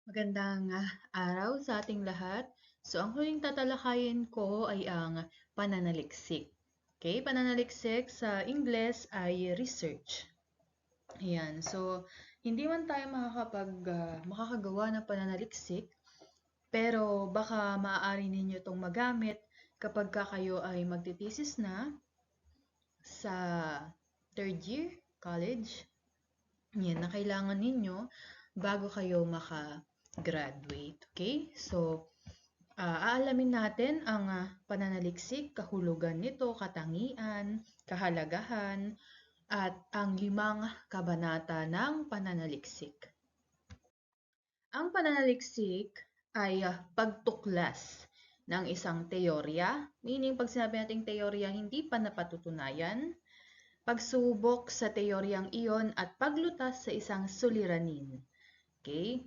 Magandang araw sa ating lahat. So, ang huling tatalakayin ko ay ang pananaliksik. Okay, pananaliksik sa Ingles ay research. Ayan, so hindi man tayo makakagawa ng pananaliksik, pero baka maaari ninyo itong magamit kapag kayo ay magtitesis na sa third year college. Yan, na kailangan ninyo bago kayo maka-graduate. Okay? So, aalamin natin ang pananaliksik, kahulugan nito, katangian, kahalagahan, at ang 5 kabanata ng pananaliksik. Ang pananaliksik ay pagtuklas ng isang teorya, meaning pag sinabi nating teorya, hindi pa napatutunayan, pagsubok sa teoryang iyon at paglutas sa isang suliranin. Okay?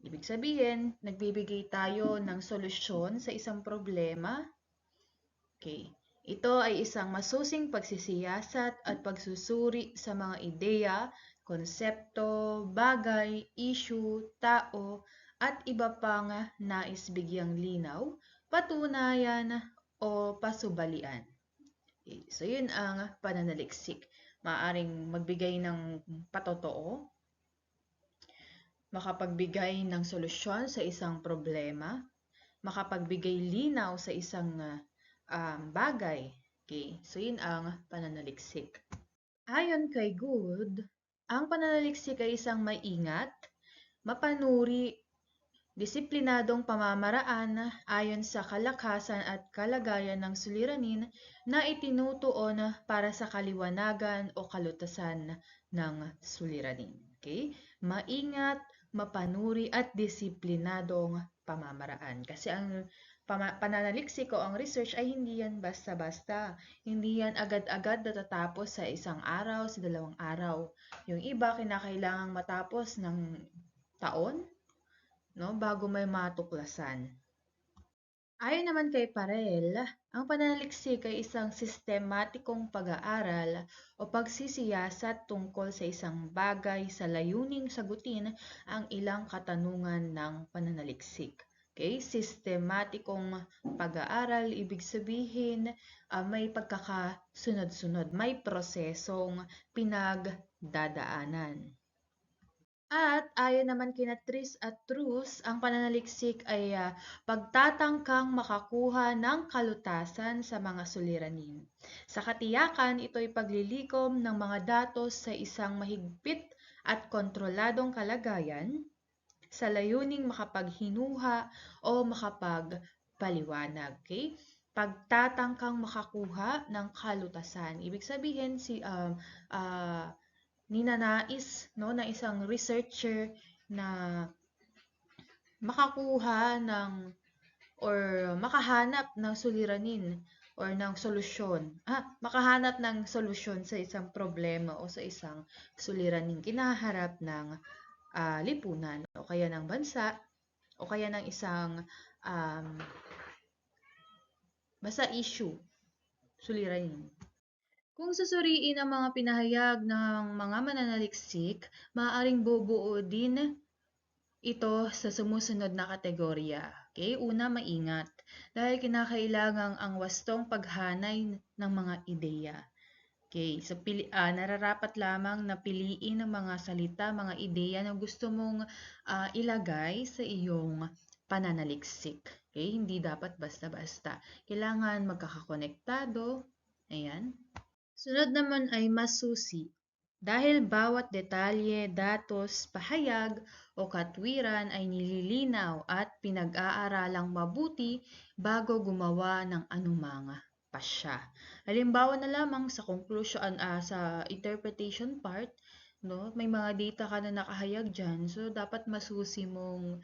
Ibig sabihin, nagbibigay tayo ng solusyon sa isang problema. Okay. Ito ay isang masusing pagsisiyasat at pagsusuri sa mga ideya, konsepto, bagay, issue, tao, at iba pang nais bigyang linaw, patunayan, o pasubalian. Okay. So, yun ang pananaliksik. Maaring magbigay ng patotoo, makapagbigay ng solusyon sa isang problema, makapagbigay linaw sa isang bagay. Okay? So, yun ang pananaliksik. Ayon kay Good, ang pananaliksik ay isang maingat, mapanuri, disiplinadong pamamaraan ayon sa kalakasan at kalagayan ng suliranin na itinutuon para sa kaliwanagan o kalutasan ng suliranin. Okay? Maingat, mapanuri at disiplinadong pamamaraan. Kasi ang pananaliksik o ang research ay hindi yan basta-basta. Hindi yan agad-agad natatapos sa isang araw, sa 2 araw. Yung iba kinakailangang matapos ng taon, no, bago may matuklasan. Ayon naman kay Parel, ang pananaliksik ay isang sistematikong pag-aaral o pagsisiyasat tungkol sa isang bagay sa layuning sagutin ang ilang katanungan ng pananaliksik. Okay? Sistematikong pag-aaral, ibig sabihin may pagkakasunod-sunod, may prosesong pinagdadaanan. At ayon naman kina Tris at Trus, ang pananaliksik ay pagtatangkang makakuha ng kalutasan sa mga suliranin. Sa katiyakan, ito ay paglilikom ng mga datos sa isang mahigpit at kontroladong kalagayan sa layuning makapaghinuha o makapagpaliwanag. Okay? Pagtatangkang makakuha ng kalutasan. Ibig sabihin, ninanais, no, na isang researcher na makakuha ng or makahanap ng suliranin or ng solusyon. Makahanap ng solusyon sa isang problema o sa isang suliraning kinaharap ng lipunan o kaya ng bansa o kaya ng isang basta issue, suliranin. Kung susuriin ang mga pinahayag ng mga mananaliksik, maaaring bubuo din ito sa sumusunod na kategorya. Okay? Una, maingat. Dahil kinakailangang ang wastong paghanay ng mga ideya. Okay? So, nararapat lamang na piliin ang mga salita, mga ideya na gusto mong ilagay sa iyong pananaliksik. Okay? Hindi dapat basta-basta. Kailangan magkakakonektado. Ayan. Sunod naman ay masusi. Dahil bawat detalye, datos, pahayag o katwiran ay nililinaw at pinag-aaralang mabuti bago gumawa ng anumang pasya. Halimbawa na lamang sa conclusion, sa interpretation part, no, may mga data ka na nakahayag dyan, so dapat masusi mong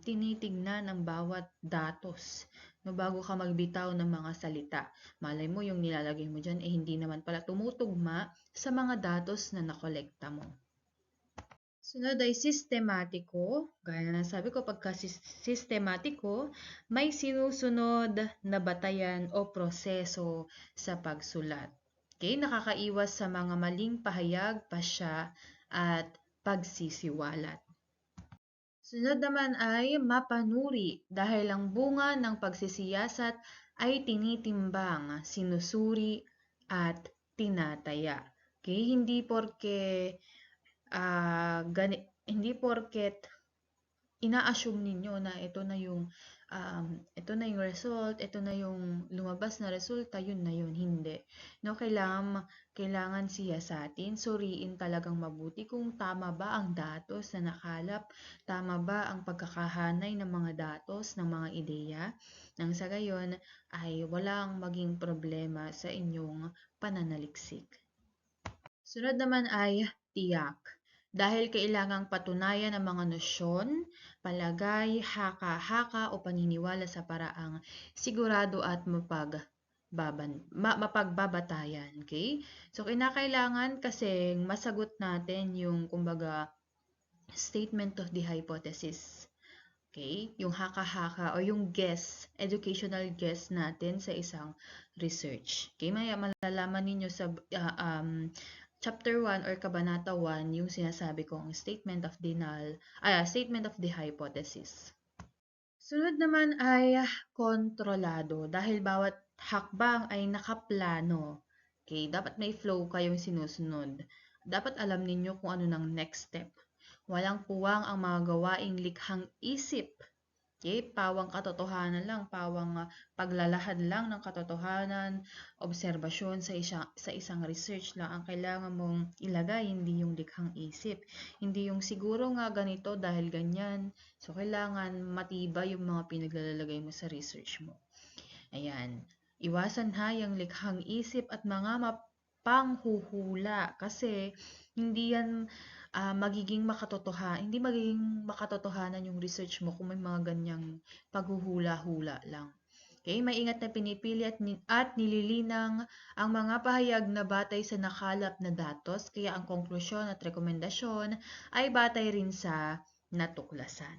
tinitignan ang bawat datos, no, bago ka magbitaw ng mga salita. Malay mo yung nilalagay mo dyan hindi naman pala tumutugma sa mga datos na nakolekta mo. Sunod ay sistematiko. Gaya na sabi ko, pagka sistematiko, may sinusunod na batayan o proseso sa pagsulat. Okay? Nakakaiwas sa mga maling pahayag, pasya, at pagsisiwalat. Sunod naman ay mapanuri dahil ang bunga ng pagsisiyasat ay tinitimbang, sinusuri at tinataya. Okay? Hindi porket ina-assume ninyo na ito na yung result, ito na yung lumabas na resulta, yun na yun. Hindi. No, kailangan siyasatin, suriin talagang mabuti kung tama ba ang datos na nakalap, tama ba ang pagkakahanay ng mga datos, ng mga ideya, nang sa gayon ay walang maging problema sa inyong pananaliksik. Sunod naman ay tiyak. Dahil kailangang patunayan ang mga nosyon, palagay, haka-haka o paniniwala sa paraang sigurado at mapagbabatayan. Okay? So, kinakailangan kasi masagot natin yung, kumbaga, statement of the hypothesis. Okay? Yung haka-haka o yung educational guess natin sa isang research. Okay? Malalaman ninyo sa Chapter 1 or Kabanata 1 yung sinasabi kong statement of the hypothesis. Sunod naman ay kontrolado dahil bawat hakbang ay nakaplano. Okay, dapat may flow kayong sinusunod. Dapat alam ninyo kung ano ng next step. Walang puwang ang mga gawaing likhang isip. Okay, pawang katotohanan lang, pawang paglalahad lang ng katotohanan, obserbasyon sa isang research lang ang kailangan mong ilagay, hindi yung likhang isip. Hindi yung siguro nga ganito dahil ganyan. So, kailangan matibay yung mga pinaglalagay mo sa research mo. Ayan. Iwasan ha yung likhang isip at mga panghuhula kasi hindi yan hindi magiging makatotohanan yung research mo kung may mga ganyang paghuhula-hula lang. Okay, maingat na pinipili at nililinang ang mga pahayag na batay sa nakalap na datos, kaya ang konklusyon at rekomendasyon ay batay rin sa natuklasan.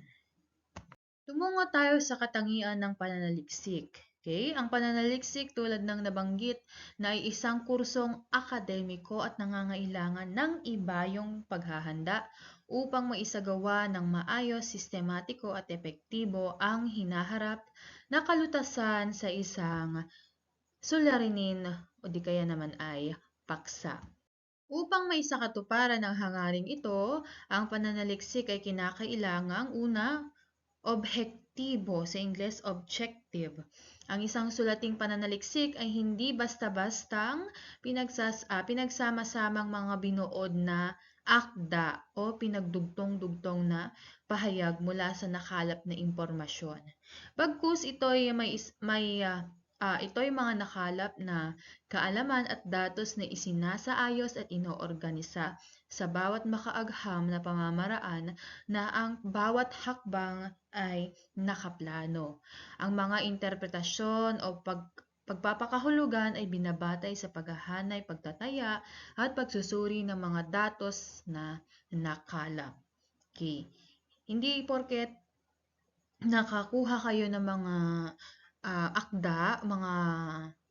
Tumungo tayo sa katangian ng pananaliksik. Okay? Ang pananaliksik tulad ng nabanggit na ay isang kursong akademiko at nangangailangan ng ibayong paghahanda upang maisagawa ng maayos, sistematiko at epektibo ang hinaharap na kalutasan sa isang suliranin o di kaya naman ay paksa. Upang maisakatuparan ang hangaring ito, ang pananaliksik ay kinakailangang una, objektibo, sa Ingles, objective. Ang isang sulating pananaliksik ay hindi basta-bastang pinagsama-samang mga binuod na akda o pinagdugtong-dugtong na pahayag mula sa nakalap na impormasyon. Bagkus ito'y mga nakalap na kaalaman at datos na isinasaayos at inoorganisa sa bawat makaagham na pamamaraan na ang bawat hakbang ay nakaplano. Ang mga interpretasyon o pagpapakahulugan ay binabatay sa paghahanay, pagtataya at pagsusuri ng mga datos na nakalap. Okay. Hindi porket nakakuha kayo ng mga akda, mga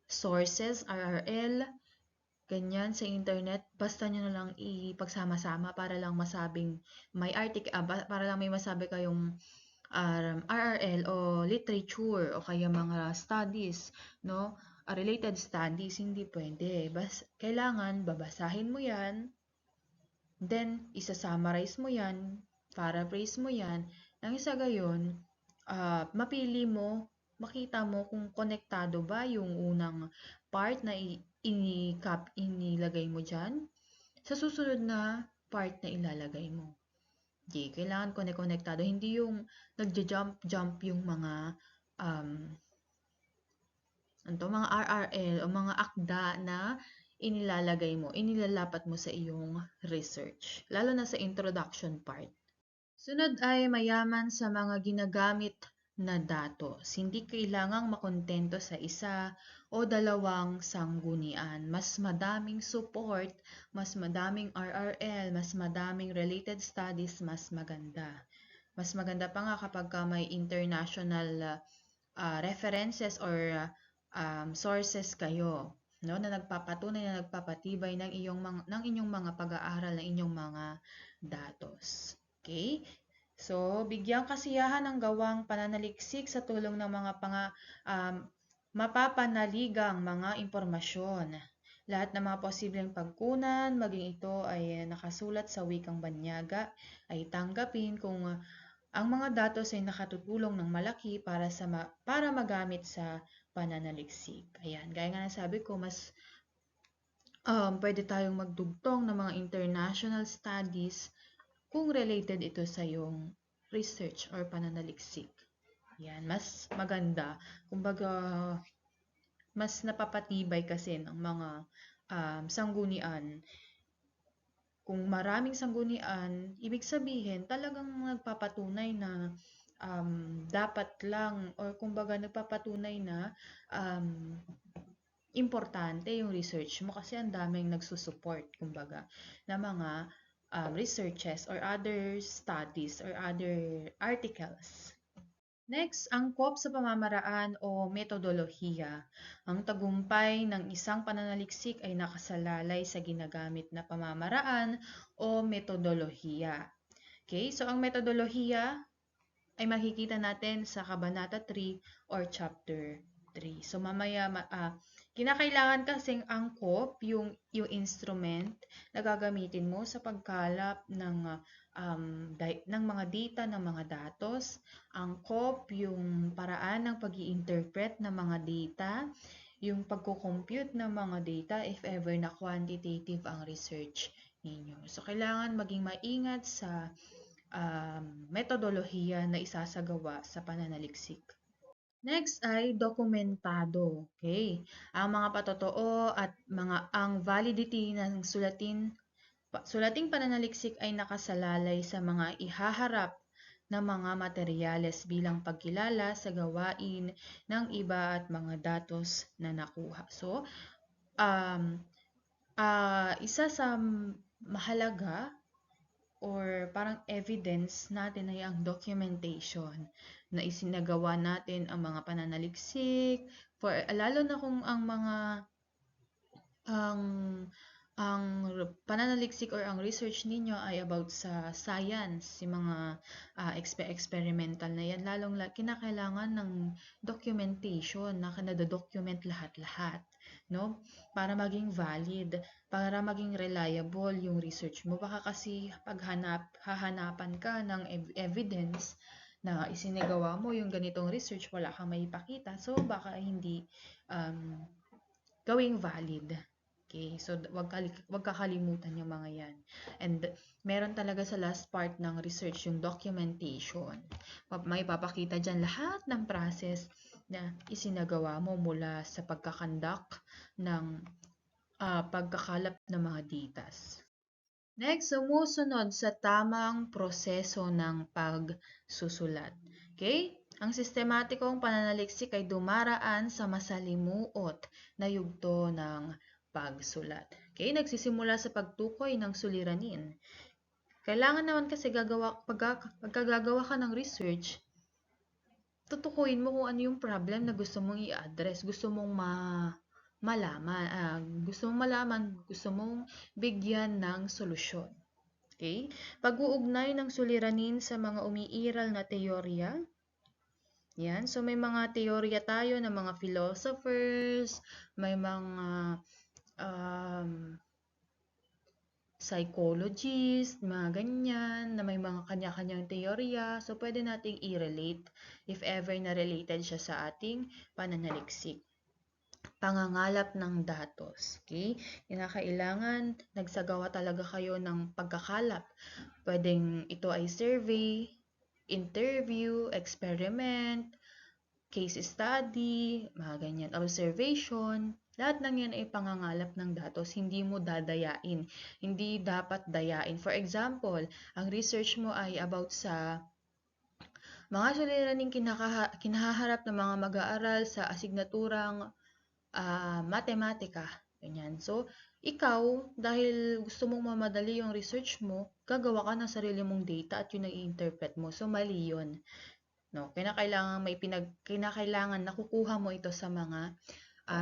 sources, RRL, ganyan sa internet, basta nyo na lang ipagsama-sama para lang masabing para lang may masabi kayong RRL o literature o kaya mga studies, no? Related studies, hindi pwede. Kailangan babasahin mo yan, then isa-summarize mo yan, paraphrase mo yan, nang isa gayon, makita mo kung konektado ba yung unang part na inilagay mo dyan sa susunod na part na ilalagay mo. Okay, kailangan konektado. Hindi yung nagja-jump yung mga mga RRL o mga akda na inilalapat mo sa iyong research, lalo na sa introduction part. Sunod ay mayaman sa mga ginagamit na datos. Hindi kailangang makontento sa isa o dalawang sanggunian. Mas madaming support, mas madaming RRL, mas madaming related studies, mas maganda. Mas maganda pa nga kapag may international references or sources kayo, no, na nagpapatunay, na nagpapatibay ng inyong mga pag-aaral, ng inyong mga datos. Okay? So, bigyang kasiyahan ang gawang pananaliksik sa tulong ng mga mapapanaligang mga impormasyon. Lahat ng mga posibleng pagkunan, maging ito ay nakasulat sa wikang banyaga, ay tanggapin kung ang mga datos ay nakatutulong ng malaki para magamit sa pananaliksik. Ayan, gaya nga nasabi ko, mas pwede tayong magdugtong ng mga international studies kung related ito sa iyong research or pananaliksik. Yan, mas maganda. Kumbaga, mas napapatibay kasi ng mga sanggunian. Kung maraming sanggunian, ibig sabihin talagang nagpapatunay na dapat lang or kumbaga nagpapatunay na importante yung research mo kasi ang daming nagsusupport kumbaga na mga researches or other studies or other articles. Next, angkop sa pamamaraan o metodolohiya. Ang tagumpay ng isang pananaliksik ay nakasalalay sa ginagamit na pamamaraan o metodolohiya. Okay, so ang metodolohiya ay makikita natin sa Kabanata 3 or Chapter 3. So mamaya, kinakailangan kasing angkop yung instrument na gagamitin mo sa pagkalap ng mga data, ng mga datos. Angkop yung paraan ng pag-i-interpret ng mga data, yung pagko-compute ng mga data if ever na quantitative ang research ninyo. So kailangan maging maingat sa metodolohiya na isasagawa sa pananaliksik. Next ay dokumentado. Okay. Ang mga patotoo at ang validity ng sulating pananaliksik ay nakasalalay sa mga ihaharap na mga materyales bilang pagkilala sa gawain ng iba at mga datos na nakuha. So, isa sa mahalaga or parang evidence natin ay ang documentation na isinagawa natin ang mga pananaliksik lalo na kung ang pananaliksik or ang research ninyo ay about sa science, yung mga experimental na yan, kinakailangan ng documentation na nado-document lahat-lahat, no? Para maging valid, para maging reliable yung research mo. Baka kasi hahanapan ka ng evidence na isinagawa mo yung ganitong research, wala kang maipakita, so baka hindi gawing valid. Okay, so wag kakalimutan yung mga yan. And meron talaga sa last part ng research yung documentation. May papakita dyan lahat ng process na isinagawa mo mula sa pagkakandak ng pagkakalap ng mga datas. Next, sumusunod sa tamang proseso ng pagsusulat. Okay? Ang sistematikong pananaliksik ay dumaraan sa masalimuot na yugto ng pagsulat. Okay? Nagsisimula sa pagtukoy ng suliranin. Kailangan naman kasi pagkagagawa ka ng research, tutukuyin mo kung ano yung problem na gusto mong i-address, gusto mong malaman, gusto mong bigyan ng solusyon. Okay? Pag-uugnay ng suliranin sa mga umiiral na teorya. Yan. So, may mga teorya tayo ng mga philosophers, may mga psychologists, mga ganyan, na may mga kanya-kanyang teorya. So, pwede nating i-relate if ever na related siya sa ating pananaliksik. Pangangalap ng datos. Okay? Kinakailangan nagsagawa talaga kayo ng pagkakalap. Pwedeng ito ay survey, interview, experiment, case study, mga ganyan, observation. Lahat ng yan ay pangangalap ng datos. Hindi mo dadayain. Hindi dapat dayain. For example, ang research mo ay about sa mga suliraning kinahaharap ng mga mag-aaral sa asignaturang matematika. Ganyan. So, ikaw, dahil gusto mong mamadali yung research mo, gagawa ka ng sarili mong data at yun ang i-interpret mo. So, mali yun. No? Kinakailangan nakukuha mo ito sa mga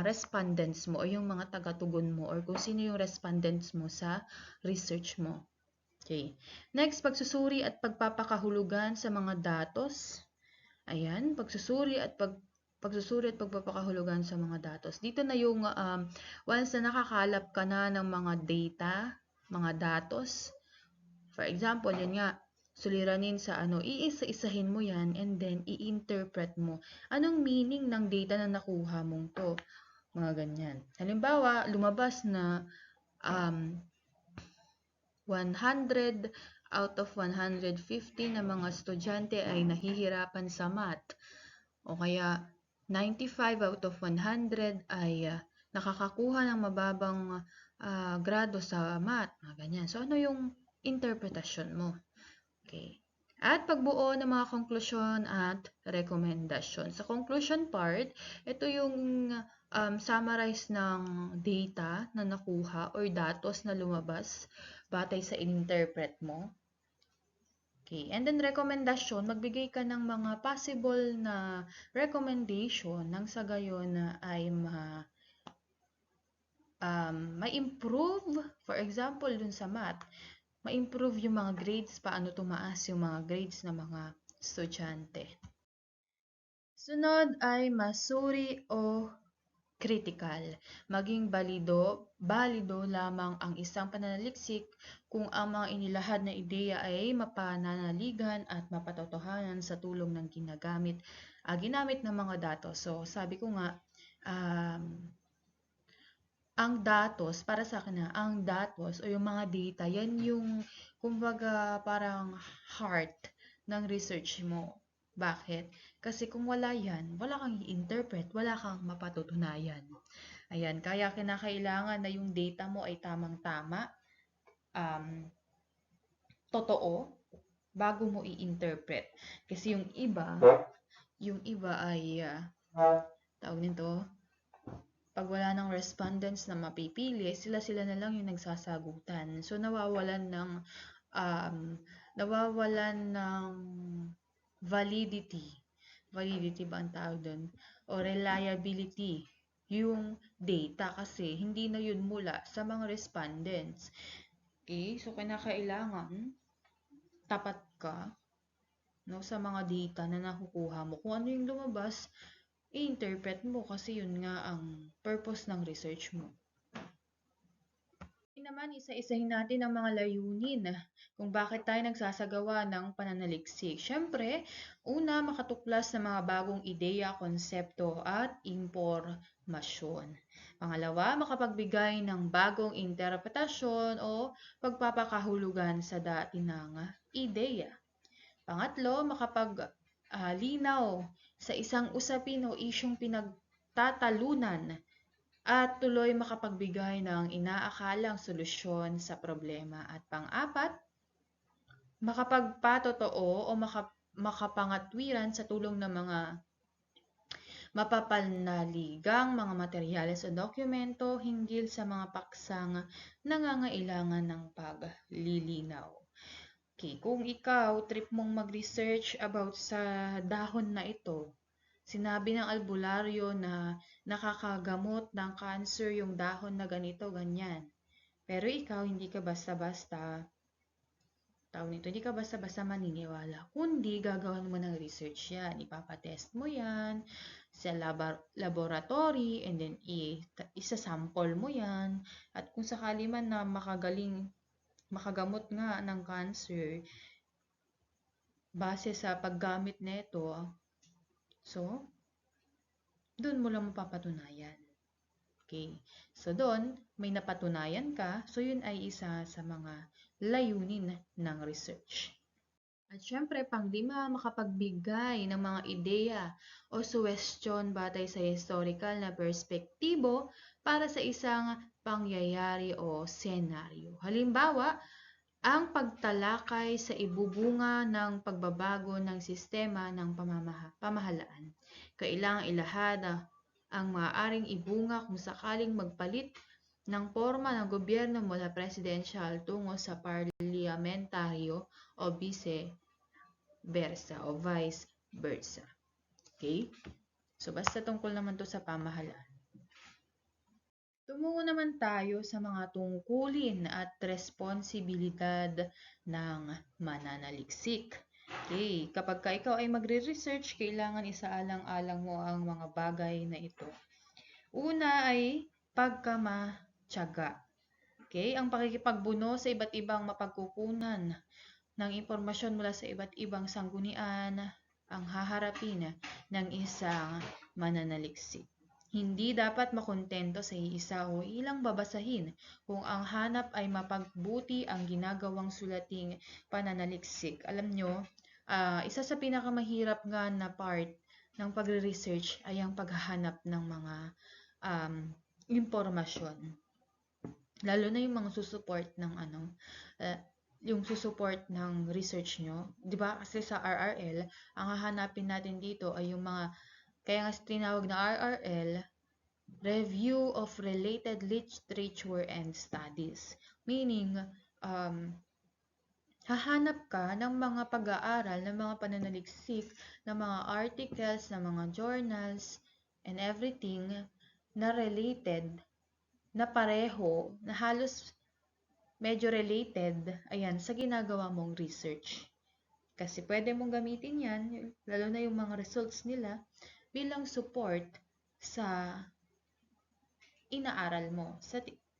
respondents mo o yung mga taga-tugon mo or kung sino yung respondents mo sa research mo. Okay. Next, pagsusuri at pagpapakahulugan sa mga datos. Ayan, pagsusuri at pagpapakahulugan sa mga datos. Dito na yung once na nakakalap ka na ng mga data, mga datos. For example, yan nga, suliranin sa iisa-isahin mo yan and then i-interpret mo. Anong meaning ng data na nakuha mong to? Mga ganyan. Halimbawa, lumabas na 100 out of 150 na mga estudyante ay nahihirapan sa math. O kaya 95 out of 100 ay nakakakuha ng mababang grado sa math. Ganyan. So, ano yung interpretasyon mo? Okay. At pagbuo ng mga konklusyon at rekomendasyon. Sa conclusion part, ito yung summarize ng data na nakuha or datos na lumabas batay sa in-interpret mo. Okay. And then recommendation, magbigay ka ng mga possible na recommendation nang sa gayon ay ma-improve, for example, dun sa math, ma-improve yung mga grades, paano tumaas yung mga grades ng mga estudyante. Sunod ay masuri o critical. Maging balido lamang ang isang pananaliksik kung ang mga inilahad na ideya ay mapananaligan at mapatotohanan sa tulong ng ginamit ng mga datos. So, sabi ko nga, ang datos, para sa akin ang datos o yung mga data, yan yung, kumbaga, parang heart ng research mo. Bakit? Kasi kung wala yan, wala kang i-interpret, wala kang mapatutunayan. Ayan, kaya kinakailangan na yung data mo ay tamang-tama, totoo, bago mo i-interpret. Kasi yung iba ay, tawag nito, pag wala ng respondents na mapipili, sila na lang yung nagsasagutan. So, nawawalan ng validity. Validity ba ang tawag doon? O reliability yung data kasi hindi na yun mula sa mga respondents. Okay? So, kinakailangan tapat ka sa mga data na nakukuha mo. Kung ano yung lumabas, i-interpret mo kasi yun nga ang purpose ng research mo. Naman, isa-isahin natin ang mga layunin kung bakit tayo nagsasagawa ng pananaliksik. Siyempre, una, makatuklas sa mga bagong ideya, konsepto at impormasyon. Pangalawa, makapagbigay ng bagong interpretasyon o pagpapakahulugan sa dati ng ideya. Pangatlo, makapaglinaw sa isang usapin o isyong pinagtatalunan at tuloy makapagbigay ng inaakalang solusyon sa problema. At pang-apat, makapagpatotoo o makapangatwiran sa tulong ng mga mapapanaligang mga materyales o dokumento hinggil sa mga paksang nangangailangan ng paglilinaw. Okay, kung ikaw, trip mong mag-research about sa dahon na ito, sinabi ng albularyo na nakakagamot ng cancer yung dahon na ganito, ganyan. Pero ikaw, hindi ka basta-basta maniniwala. Kundi gagawin mo ng research yan. Ipapatest mo yan sa laboratory and then isa-sample mo yan. At kung sakali man na makagamot nga ng cancer, base sa paggamit nito, so, doon mo lang mapapatunayan. Okay. So, doon, may napatunayan ka. So, yun ay isa sa mga layunin ng research. At syempre, pang-lima, makapagbigay ng mga ideya o suwestyon batay sa historical na perspektibo para sa isang pangyayari o senaryo. Halimbawa, ang pagtalakay sa ibubunga ng pagbabago ng sistema ng pamahalaan. Kailangang ilahad ang maaaring ibunga kung sakaling magpalit ng forma ng gobyerno mula presidential tungo sa parliamentaryo o vice versa. Okay? So, basta tungkol naman to sa pamahalaan. Tumungo naman tayo sa mga tungkulin at responsibilidad ng mananaliksik. Okay, kapag ikaw ay magre-research, kailangan isaalang-alang mo ang mga bagay na ito. Una ay pagkamatyaga. Okay, ang pakikipagbuno sa iba't ibang mapagkukunan ng impormasyon mula sa iba't ibang sanggunian ang haharapin ng isang mananaliksik. Hindi dapat makontento sa iisa o ilang babasahin kung ang hanap ay mapagbuti ang ginagawang sulating pananaliksik. Alam nyo, isa sa pinakamahirap nga na part ng pagre-research ay ang paghahanap ng mga impormasyon. Lalo na yung mga susuport ng yung susuport ng research nyo. 'Di ba? Kasi sa RRL, ang hahanapin natin dito ay yung mga, kaya nga tinawag na RRL, Review of Related Literature and Studies. Meaning, hahanap ka ng mga pag-aaral, ng mga pananaliksik, ng mga articles, ng mga journals, and everything na related, na pareho, na halos medyo related, ayan, sa ginagawa mong research. Kasi pwede mong gamitin yan, lalo na yung mga results nila, bilang support sa inaaral mo,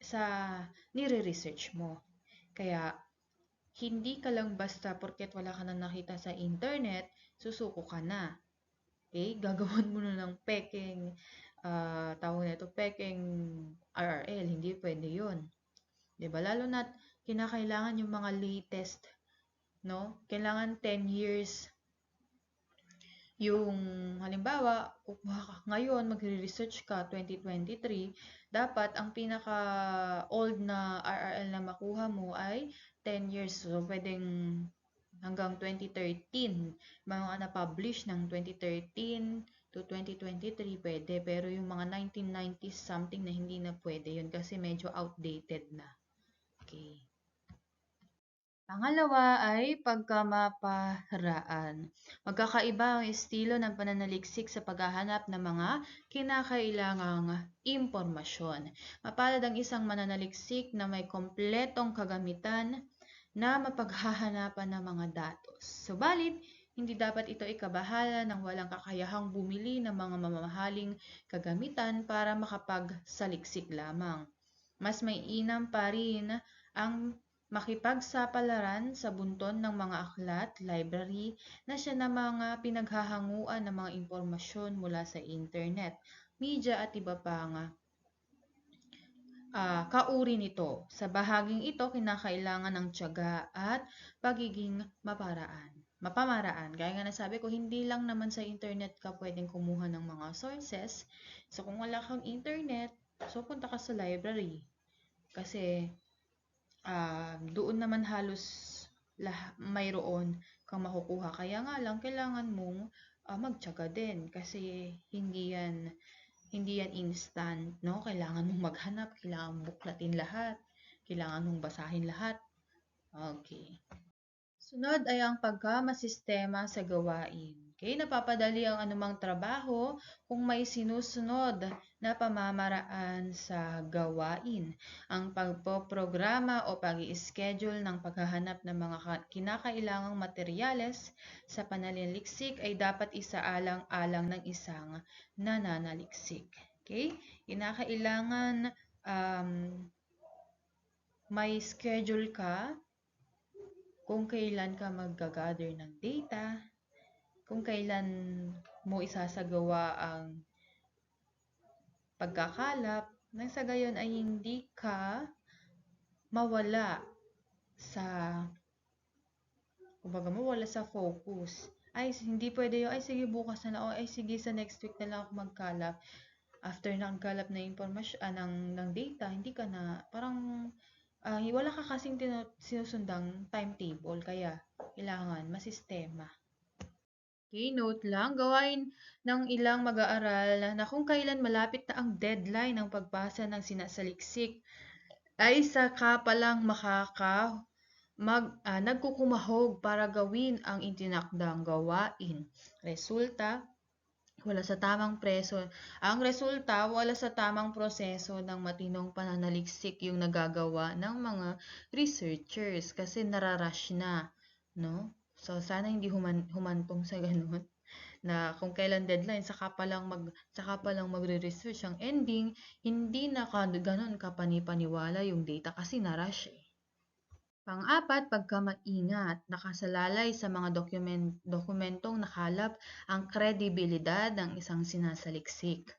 sa nire-research mo. Kaya, hindi ka lang basta porket wala ka na nakita sa internet, susuko ka na. Okay? Gagawan mo na ng peking, tawag na ito, peking RRL. Hindi pwede yun. Diba? Lalo na kinakailangan yung mga latest, no? Kailangan 10 years yung, halimbawa, ngayon magre-research ka 2023, dapat ang pinaka-old na RRL na makuha mo ay 10 years. So, pwedeng hanggang 2013. Mga na-publish ng 2013 to 2023, pwede. Pero yung mga 1990s something na hindi na pwede yun kasi medyo outdated na. Okay. Pangalawa ay pagkamaparaan. Magkakaiba ang estilo ng pananaliksik sa paghahanap ng mga kinakailangang impormasyon. Mapalad ang isang mananaliksik na may kompletong kagamitan na mapaghahanapan ng mga datos. Subalit, hindi dapat ito ikabahala ng walang kakayahang bumili ng mga mamahaling kagamitan para makapagsaliksik lamang. Mas mainam pa rin ang makipagsapalaran sa bunton ng mga aklat, library, na siya na mga pinaghahanguan ng mga impormasyon mula sa internet, media at iba pang kauri nito. Sa bahaging ito, kinakailangan ng tiyaga at pagiging mapamaraan. Gaya nga nasabi ko, hindi lang naman sa internet ka pwedeng kumuha ng mga sources. So kung wala kang internet, so punta ka sa library. Kasi doon naman halos mayroon kang makukuha. Kaya nga lang, kailangan mong magtiyaga din kasi hindi yan instant, no? Kailangan mong maghanap, kailangan mong buklatin lahat, kailangan mong basahin lahat. Okay. Sunod ay ang pagkamasistema sa gawain. Okay, napapadali ang anumang trabaho kung may sinusunod na pamamaraan sa gawain. Ang pagpoprograma o pag-i-schedule ng paghahanap ng mga kinakailangang materyales sa pananaliksik ay dapat isaalang-alang ng isang nananaliksik. Okay? Kinakailangan may schedule ka kung kailan ka mag-gather ng data, kung kailan mo isasagawa ang pagkakalap, nang sa gayon ay hindi ka mawala sa focus. Ay, hindi pwede yun, ay sige bukas na lang, o ay sige sa next week na lang ako magkalap. After ng kalap na impormasyon, ng data, hindi ka na, parang wala ka kasing sinusundang timetable, kaya kailangan masistema. Okay, note lang, gawain ng ilang mag-aaral na kung kailan malapit na ang deadline ng pagbasa ng sinasaliksik, ay saka palang nagkukumahog para gawin ang itinakdang gawain. Resulta, Wala sa tamang preso. Ang resulta, wala sa tamang proseso ng matinong pananaliksik yung nagagawa ng mga researchers kasi nararush na, no? So, sana hindi humantong sa ganun na kung kailan deadline saka pa lang magre-research ang ending, hindi na gano'n kapani-paniwala yung data kasi na-rush eh. Pang-apat, pagkamaingat, nakasalalay sa mga dokumentong nakalap ang kredibilidad ng isang sinasaliksik.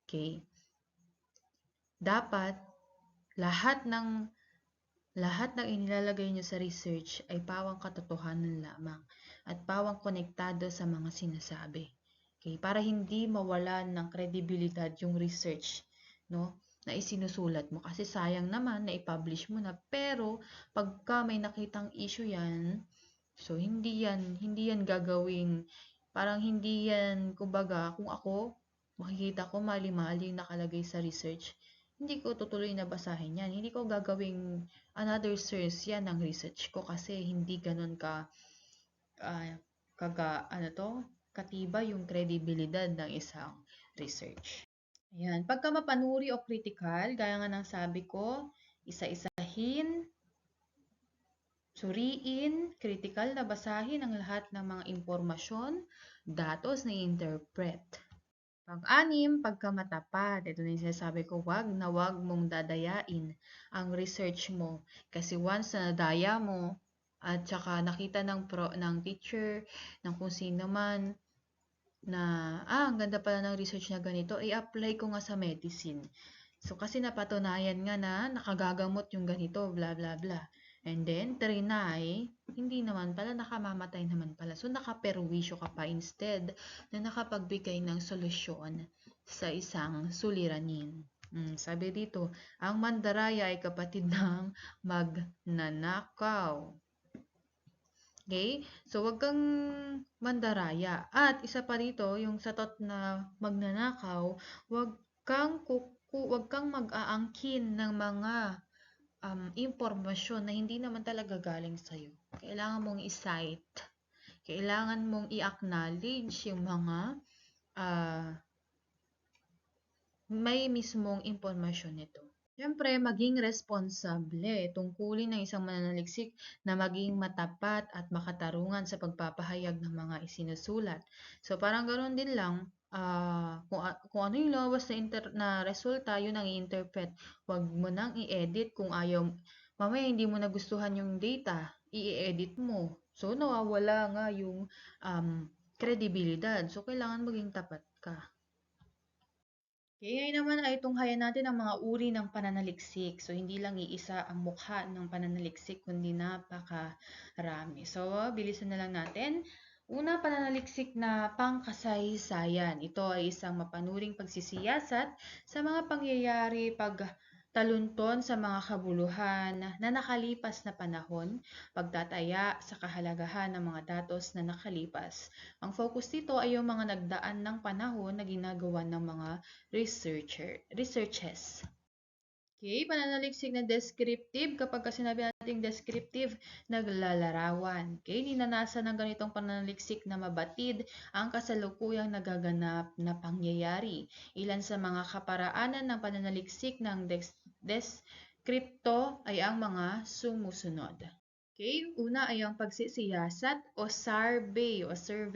Okay? Dapat lahat ng lahat ng inilalagay nyo sa research ay pawang katotohanan lamang at pawang konektado sa mga sinasabi. Okay? Para hindi mawalan ng kredibilidad yung research, no? Na isinusulat mo kasi sayang naman na i-publish mo na pero pagka may nakitang issue yan, so hindi yan gagawing parang hindi yan kumbaga kung ako makikita ko mali-mali yung nakalagay sa research, hindi ko tutuloy na basahin yan. Hindi ko gagawing another source yan ng research ko kasi hindi ganun ah, katibay yung kredibilidad ng isang research. Ayan, pagka mapanuri o critical, gaya nga ng sabi ko, isa-isahin, suriin, critical na basahin ang lahat ng mga impormasyon, datos na i-interpret. Pang-anim, pagkamatapat. Ito na yung sinasabi ko, wag na wag mong dadayain ang research mo. Kasi once na nadaya mo, at saka nakita ng teacher, ng kung sino man, na, ang ganda pala ng research na ganito, i-apply ko nga sa medicine. So, kasi napatunayan nga na nakagagamot yung ganito, bla bla bla. And then, trinay, hindi naman pala, nakamamatay naman pala. So, nakaperwisyo ka pa instead na nakapagbigay ng solusyon sa isang suliranin. Sabi dito, ang mandaraya ay kapatid ng magnanakaw. Okay? So, wag kang mandaraya. At isa pa rito, yung satot na magnanakaw, wag kang mag-aangkin ng mga impormasyon na hindi naman talaga galing sa'yo. Kailangan mong i-cite. Kailangan mong i-acknowledge yung mga may mismong impormasyon nito. Siyempre, maging responsable. Tungkulin ng isang mananaliksik na maging matapat at makatarungan sa pagpapahayag ng mga isinusulat. So, parang ganoon din lang, kung ano yung lumabas na resulta, yun ang i-interpret. Huwag mo nang i-edit kung ayaw, mamaya hindi mo nagustuhan yung data, i-edit mo. So, nawawala nga yung kredibilidad. So, kailangan maging tapat ka. Okay, ngayon naman ay tunghayan natin ang mga uri ng pananaliksik. So, hindi lang iisa ang mukha ng pananaliksik, kundi napakarami. So, bilisan na lang natin. Una, pananaliksik na pangkasaysayan. Ito ay isang mapanuring pagsisiyasat sa mga pangyayari pagtalunton sa mga kabuluhan na nakalipas na panahon, pagtataya sa kahalagahan ng mga datos na nakalipas. Ang focus dito ay yung mga nagdaan ng panahon na ginagawa ng mga researches. Okay, pananaliksik na descriptive. Kapag sinabi natin descriptive, naglalarawan. Okay, ninanasan ng ganitong pananaliksik na mabatid ang kasalukuyang nagaganap na pangyayari. Ilan sa mga kaparaanan ng pananaliksik ng deskripto ay ang mga sumusunod. Okay, una ay ang pagsisiyasat o survey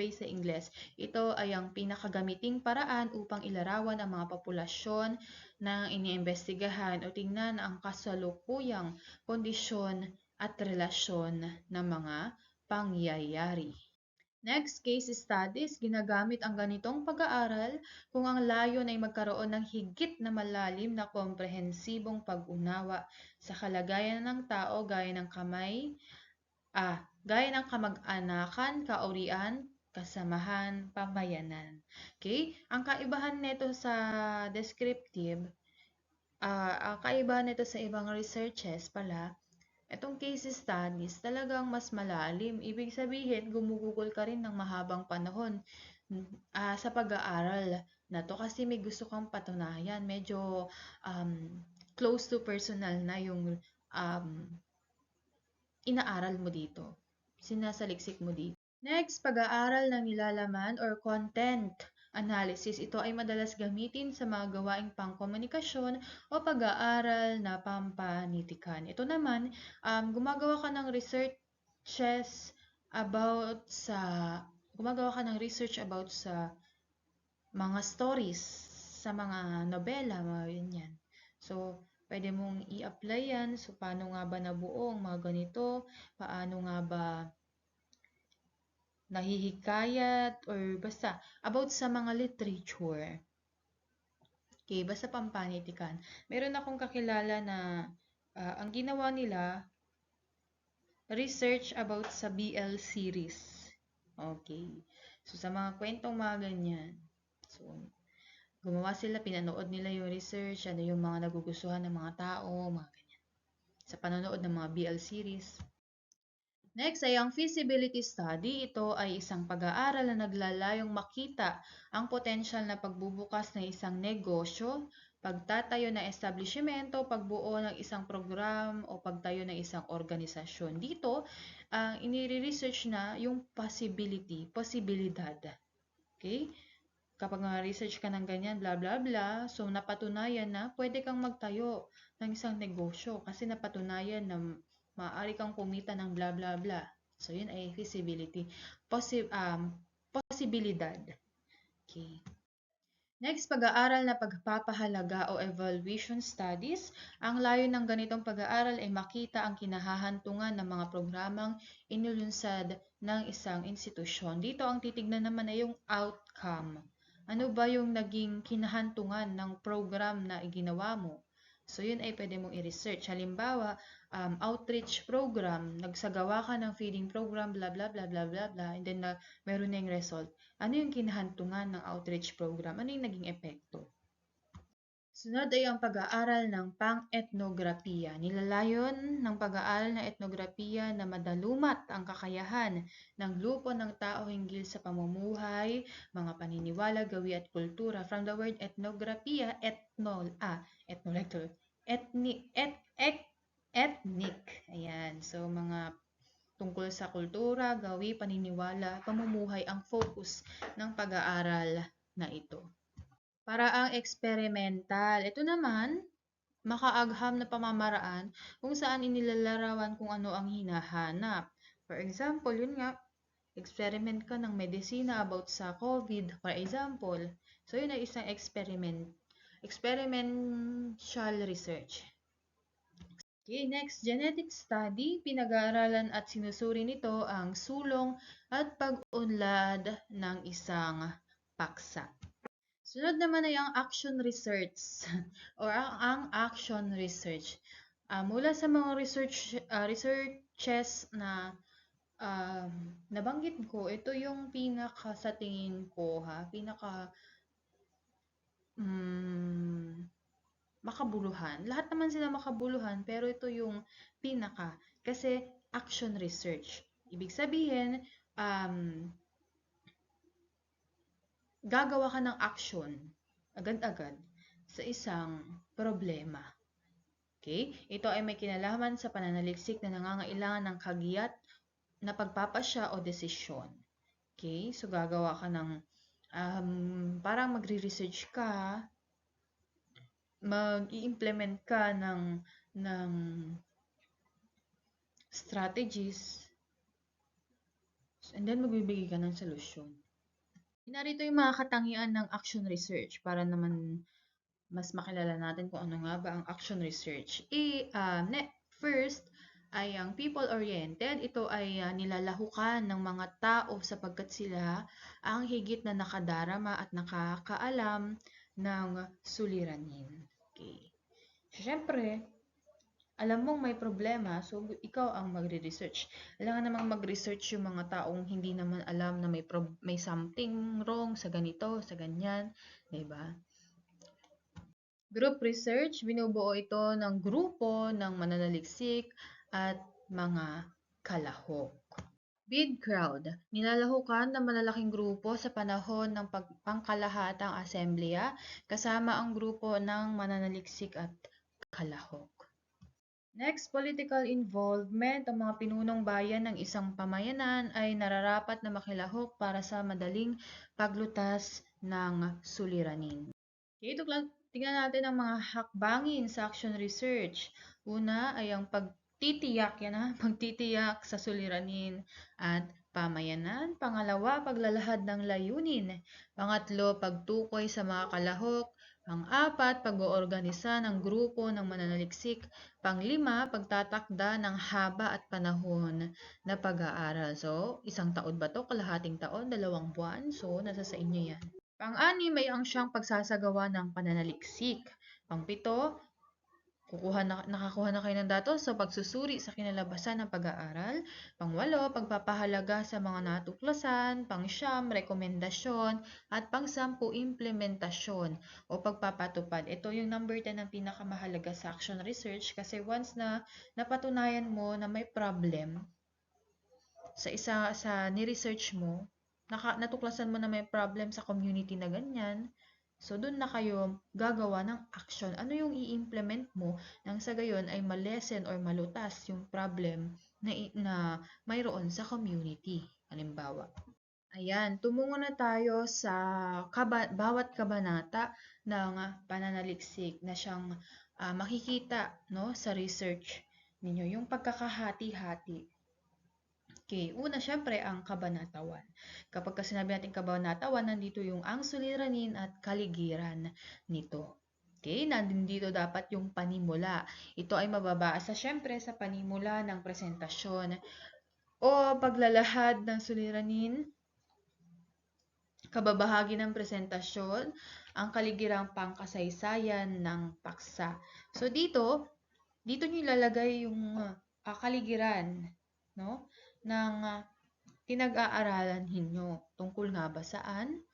sa Ingles. Ito ay ang pinakagamiting paraan upang ilarawan ang mga populasyon na iniimbestigahan o tingnan ang kasalukuyang kondisyon at relasyon ng mga pangyayari. Next, case studies. Ginagamit ang ganitong pag-aaral kung ang layon ay magkaroon ng higit na malalim na komprehensibong pag-unawa sa kalagayan ng tao gaya ng kamag-anakan, kaurian, kasamahan, pamayanan. Okay? Ang kaibahan nito sa descriptive, ang kaibahan nito sa ibang researches pala, itong case studies talagang mas malalim. Ibig sabihin, gumugugol ka rin ng mahabang panahon sa pag-aaral na to kasi may gusto kang patunayan. Medyo close to personal na yung um, inaaral mo dito. Sinasaliksik mo dito. Next, pag-aaral ng nilalaman or content analysis. Ito ay madalas gamitin sa mga gawaing pangkomunikasyon o pag-aaral na pampanitikan. Ito naman, gumagawa ka ng researches about sa research about sa mga stories, sa mga nobela, mga ganyan. So, pwede mong i-apply yan. So, paano nga ba nabuo ang mga ganito? Paano nga ba nahihikayat or basta about sa mga literature. Okay, basta pampanitikan. Meron akong kakilala na ang ginawa nila, research about sa BL series. Okay. So, sa mga kwentong mga ganyan. So, gumawa sila, pinanood nila yung research, ano yung mga nagugustuhan ng mga tao, mga ganyan. Sa panonood ng mga BL series. Next ay ang feasibility study. Ito ay isang pag-aaral na naglalayong makita ang potensyal na pagbubukas ng isang negosyo, pagtatayo ng establishmento, pagbuo ng isang program o pagtayo ng isang organisasyon. Dito, ang inire-research na yung posibilidad. Okay? Kapag research ka ng ganyan, bla bla bla, so napatunayan na pwede kang magtayo ng isang negosyo kasi napatunayan na maaari kang kumita ng bla bla bla. So, yun ay feasibility. Posibilidad. Okay. Next, pag-aaral na pagpapahalaga o evaluation studies. Ang layo ng ganitong pag-aaral ay makita ang kinahahantungan ng mga programang inulunsad ng isang institusyon. Dito, ang titignan naman ay yung outcome. Ano ba yung naging kinahantungan ng program na iginawa mo? So, yun ay pwede mong i-research. Halimbawa, outreach program, nagsagawa ka ng feeding program, blah, blah, blah, blah, blah, blah, and then meron na yung result. Ano yung kinahantungan ng outreach program? Ano yung naging epekto? Sunod ay ang pag-aaral ng pang-etnografiya. Nilalayon ng pag-aaral ng etnografiya na madalumat ang kakayahan ng grupo ng tao hinggil sa pamumuhay, mga paniniwala, gawi at kultura. From the word etnografiya, ethnic. Ayan. So, mga tungkol sa kultura, gawi, paniniwala, pamumuhay ang focus ng pag-aaral na ito. Paraang experimental. Ito naman, makaagham na pamamaraan kung saan inilalarawan kung ano ang hinahanap. For example, yun nga, experiment ka ng medisina about sa COVID, for example. So, yun ay isang experiential research. Okay, next, genetic study. Pinag-aaralan at sinusuri nito ang sulong at pag-unlad ng isang paksa. Sunod naman ay ang action research or ang action research. Mula sa mga researches na nabanggit ko, ito yung pinaka sa tingin ko makabuluhan. Lahat naman sila makabuluhan, pero ito yung pinaka. Kasi action research. Ibig sabihin, gagawa ka ng action agad-agad sa isang problema. Okay? Ito ay may kinalaman sa pananaliksik na nangangailangan ng kagiyat na pagpapasya o desisyon. Okay? So, gagawa ka ng parang magre-research ka, mag-i-implement ka ng strategies, and then magbibigay ka ng solusyon. Narito yung mga katangian ng action research para naman mas makilala natin kung ano nga ba ang action research. First ay ang people-oriented. Ito ay nilalahukan ng mga tao sapagkat sila ang higit na nakadarama at nakakaalam ng suliranin. Okay. Siyempre, alam mong may problema, so ikaw ang magre-research. Kailangan namang mag-research yung mga taong hindi naman alam na may something wrong sa ganito, sa ganyan, 'di ba? Group research, binubuo ito ng grupo ng mananaliksik at mga kalahok. Big crowd, nilalahukan ng malalaking grupo sa panahon ng pangkalahatang asembleya kasama ang grupo ng mananaliksik at kalahok. Next, political involvement. Ang mga pinunong bayan ng isang pamayanan ay nararapat na makilahok para sa madaling paglutas ng suliranin. Okay, tingnan natin ang mga hakbangin sa action research. Una ay ang pagtitiyak, pagtitiyak sa suliranin at pamayanan. Pangalawa, paglalahad ng layunin. Pangatlo, pagtukoy sa mga kalahok. Pang-apat, pag-oorganisa ng grupo ng mananaliksik. Panglima, pagtatakda ng haba at panahon na pag-aaral. So, isang taon ba to? Kalahating taon? 2 buwan? So, nasa sa inyo yan. Pang-anim ay ang siyang pagsasagawa ng pananaliksik. Pang-pito, nakakuha na kayo ng datos sa pagsusuri sa kinalabasan ng pag-aaral. Pang-walo, pagpapahalaga sa mga natuklasan. Pang-siyam, rekomendasyon. At pang-sampu, implementasyon o pagpapatupad. Ito yung number 10 ang pinakamahalaga sa action research kasi once na napatunayan mo na may problem sa ni-research mo, natuklasan mo na may problem sa community na ganyan, so doon na kayo gagawa ng action. Ano yung i-implement mo nang sa gayon ay malesen or malutas yung problem na mayroon sa community. Halimbawa. Ayan, tumungo na tayo sa bawat kabanata ng pananaliksik na siyang makikita no, sa research ninyo. Yung pagkakahati-hati. Okay, una syempre ang kabanata 1. Kapag sinabi natin kabanata 1, nandito yung ang suliranin at kaligiran nito. Okay, nandito dapat yung panimula. Ito ay mababasa syempre sa panimula ng presentasyon o paglalahad ng suliranin, kababahagi ng presentasyon, ang kaligirang pangkasaysayan ng paksa. So dito nyo ilalagay yung kaligiran, no, ng pinag-aaralan ninyo. Tungkol nga ba saan?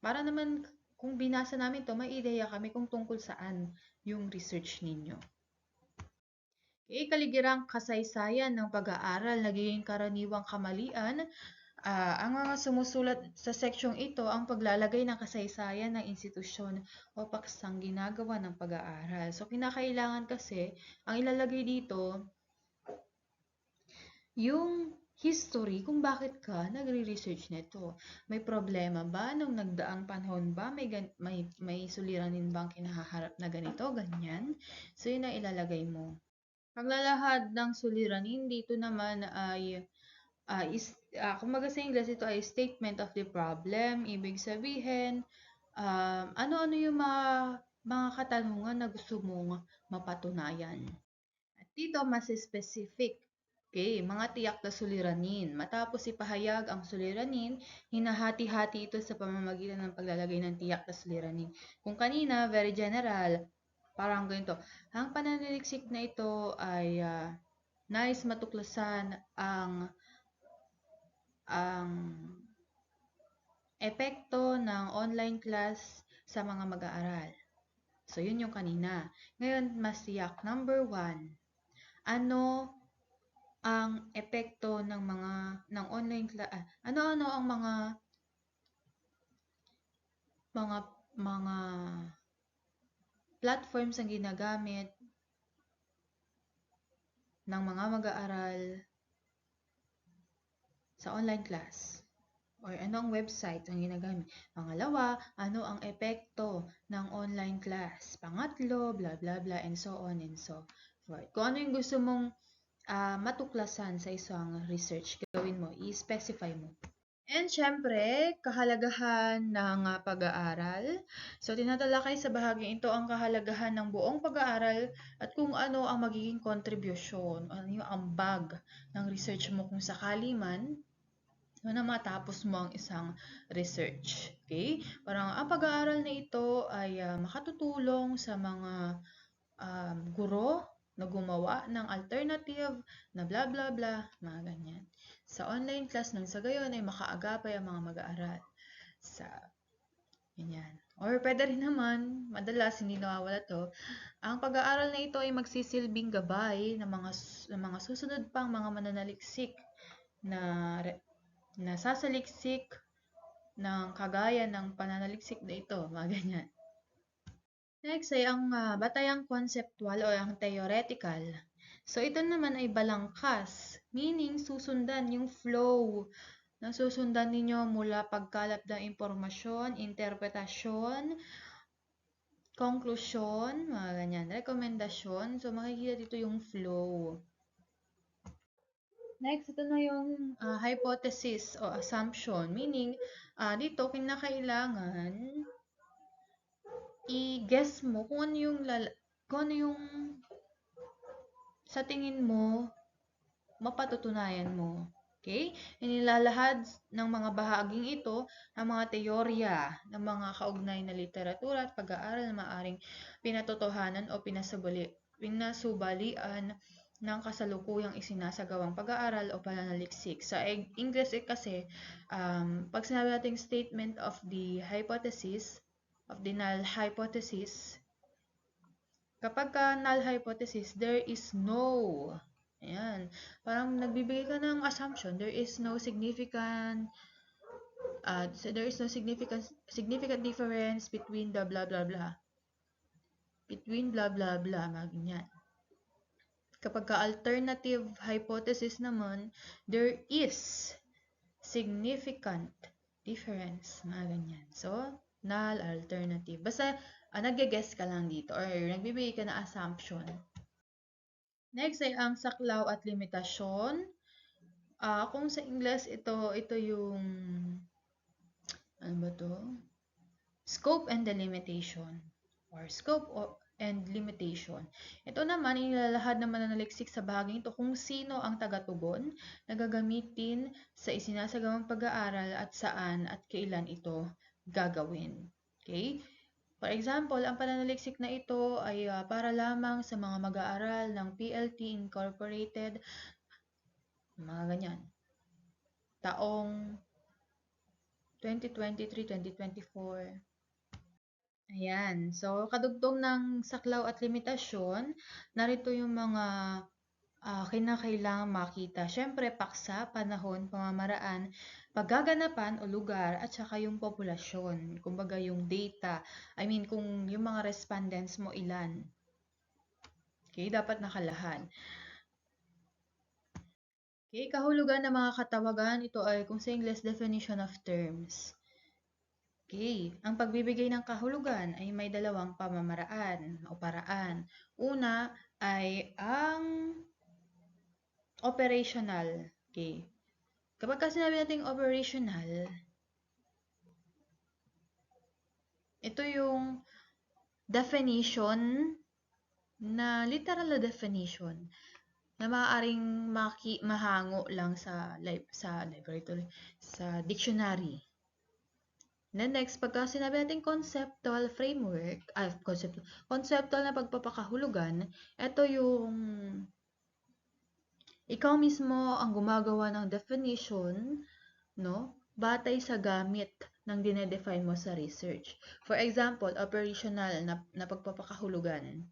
Para naman kung binasa namin to, may ideya kami kung tungkol saan yung research ninyo. Okay, kaligirang kasaysayan ng pag-aaral, nagiging karaniwang kamalian. Ang mga sumusulat sa seksyong ito ang paglalagay ng kasaysayan ng institusyon o paksang ginagawa ng pag-aaral. So, kinakailangan kasi, ang ilalagay dito, yung history kung bakit ka nagre-research nito. May problema ba nung nagdaang panahon ba? May suliranin bang kinahaharap na ganito, ganyan? So, yun ang ilalagay mo. Paglalahad ng suliranin dito naman ay kumbaga sa English ito ay statement of the problem. Ibig sabihin, ano-ano yung mga katanungan na gusto mong mapatunayan. At dito, mas specific. Okay, mga tiyak na suliranin. Matapos ipahayag ang suliranin, hinahati-hati ito sa pamamagitan ng paglalagay ng tiyak na suliranin. Kung kanina, very general, parang ganito. Ang pananaliksik na ito ay nais matuklasan ang epekto ng online class sa mga mag-aaral. So, yun yung kanina. Ngayon, mas tiyak. Number 1. Ano ang epekto ng online class? Ano-ano ang mga platforms ang ginagamit ng mga mag-aaral sa online class? Or anong website ang ginagamit? Pangalawa, ano ang epekto ng online class? Pangatlo, blah blah blah, and so on and so forth. Kung ano yung gusto mong matuklasan sa isang research, gawin mo, i-specify mo. And syempre, kahalagahan ng pag-aaral. So, tinatalakay sa bahaging ito ang kahalagahan ng buong pag-aaral at kung ano ang magiging kontribusyon, ano yung ambag ng research mo kung sakali man na matapos mo ang isang research. Okay? Parang ang pag-aaral na ito ay makatutulong sa mga guro na gumawa ng alternative na blah blah blah, mga ganyan. Sa online class nang sa gayon ay makaagapay ang mga mag-aaral sa ganyan. Or pwede rin naman, madalas hindi nawawala to, ang pag-aaral na ito ay magsisilbing gabay ng mga susunod pang mga mananaliksik na sasaliksik ng kagaya ng pananaliksik na ito, mga ganyan. Next ay ang batayang conceptual o ang theoretical. So, ito naman ay balangkas, meaning susundan yung flow na susundan ninyo mula pagkalap ng impormasyon, interpretasyon, konklusyon, mga ganyan, rekomendasyon. So, makikita dito yung flow. Next, ito na yung hypothesis o assumption. Meaning, dito kinakailangan i-guess mo kung ano yung sa tingin mo mapatutunayan mo. Okay? Inilalahad ng mga bahaging ito ang mga teorya ng mga kaugnay na literatura at pag-aaral na maaring pinatotohanan o pinasubalian ng kasalukuyang isinasagawang pag-aaral o pananaliksik. Sa English kasi, pag sinabi nating statement of the hypothesis, of the null hypothesis, kapag null hypothesis, there is no, ayan, parang nagbibigay ka ng assumption, there is no significant difference between the blah blah blah. Between blah blah blah, mga ganyan. Kapag alternative hypothesis naman, there is significant difference, mga ganyan. So, null, alternative. Basta, nag-guess ka lang dito or nagbibigay ka na assumption. Next ay ang saklaw at limitasyon. Kung sa English, ito yung, ano ba to? Scope and delimitation. Or scope and limitation. Ito naman, inilalahad ng mananaliksik sa bahaging ito kung sino ang taga-tugon na gagamitin sa isinasagawang pag-aaral at saan at kailan ito gagawin. Okay? For example, ang pananaliksik na ito ay para lamang sa mga mag-aaral ng PLT Incorporated, mga ganyan, taong 2023-2024. Ayan. So, kadugtong ng saklaw at limitasyon, narito yung mga kinakailangan makita. Siyempre, paksa, panahon, pamamaraan, paggaganapan o lugar, at saka yung populasyon. Kumbaga yung data. I mean, kung yung mga respondents mo ilan. Okay, dapat nakalahad. Okay, kahulugan ng mga katawagan, ito ay kung sa English, definition of terms. Okay, ang pagbibigay ng kahulugan ay may dalawang pamamaraan o paraan. Una ay ang operational. Okay. Kapag kasi sinabi natin operational, ito yung definition na literal na definition na maaaring mahango lang sa library, sa dictionary. Then next, pagka sinabi natin conceptual framework, conceptual na pagpapakahulugan, ito yung ikaw mismo ang gumagawa ng definition, no? Batay sa gamit ng dinedefine mo sa research. For example, operational na pagpapakahulugan.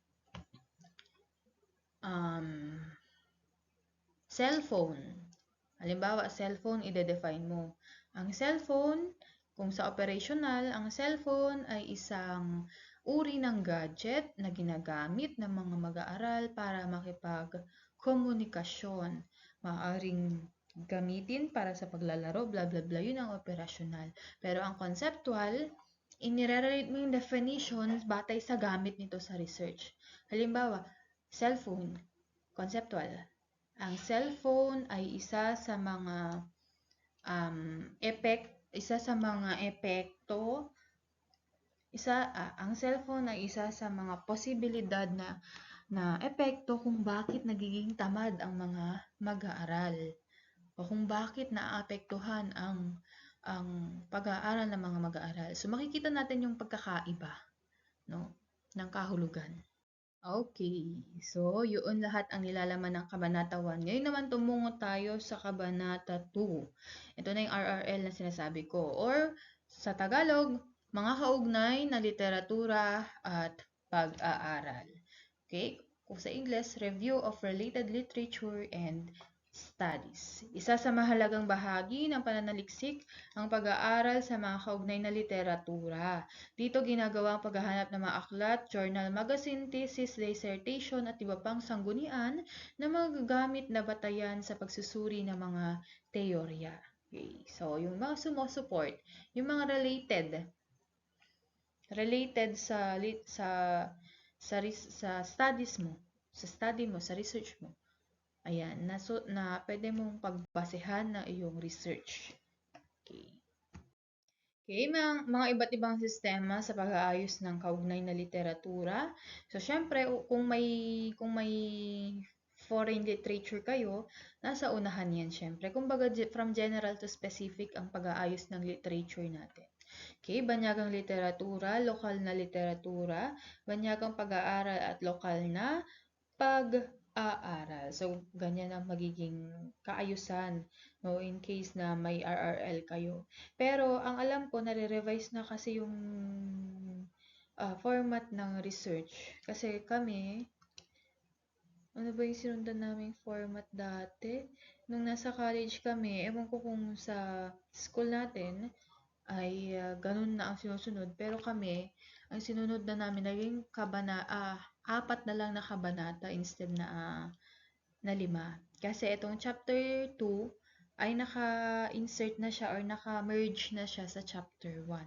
Cellphone. Halimbawa, cellphone, ide-define mo. Ang cellphone, kung sa operational, ang cellphone ay isang uri ng gadget na ginagamit ng mga mag-aaral para makipag-komunikasyon. Maaaring gamitin para sa paglalaro, blah blah blah, yun ang operational. Pero ang conceptual, inire-relate mo yung definition batay sa gamit nito sa research. Halimbawa, cellphone, conceptual. Ang cellphone ay isa sa mga ang cellphone ay isa sa mga posibilidad na epekto kung bakit nagiging tamad ang mga mag-aaral o kung bakit naaapektuhan ang pag-aaral ng mga mag-aaral. So makikita natin yung pagkakaiba, no, ng kahulugan. Okay, so yun lahat ang nilalaman ng Kabanata 1. Ngayon naman tumungo tayo sa Kabanata 2. Ito na yung RRL na sinasabi ko. Or sa Tagalog, mga kaugnay na literatura at pag-aaral. Okay, kung sa English, Review of Related Literature and Studies. Isa sa mahalagang bahagi ng pananaliksik ang pag-aaral sa mga kaugnay na literatura. Dito ginagawa ang paghahanap ng mga aklat, journal, magazine, thesis, dissertation at iba pang sanggunian na magagamit na batayan sa pagsusuri ng mga teorya. Okay, so yung mga sumusupport, yung mga related sa studies mo, sa study mo, sa research mo. Ayan, na pwede mong pagbasehan na iyong research. Okay. Okay, mga iba't ibang sistema sa pag-aayos ng kaugnay na literatura. So, syempre, kung may foreign literature kayo, nasa unahan yan, syempre. Kumbaga, from general to specific ang pag-aayos ng literature natin. Okay, banyagang literatura, lokal na literatura, banyagang pag-aaral at lokal na pag-aaral. So, ganyan ang magiging kaayusan, no, in case na may RRL kayo. Pero, ang alam ko, nare-revise na kasi yung format ng research. Kasi kami, ano ba yung sinundan naming format dati? Nung nasa college kami, ewan ko kung sa school natin, ay ganun na ang sinusunod. Pero kami, ang sinunod na namin, naging apat na lang na kabanata instead na 5. Kasi itong chapter 2 ay naka-insert na siya or naka-merge na siya sa chapter 1.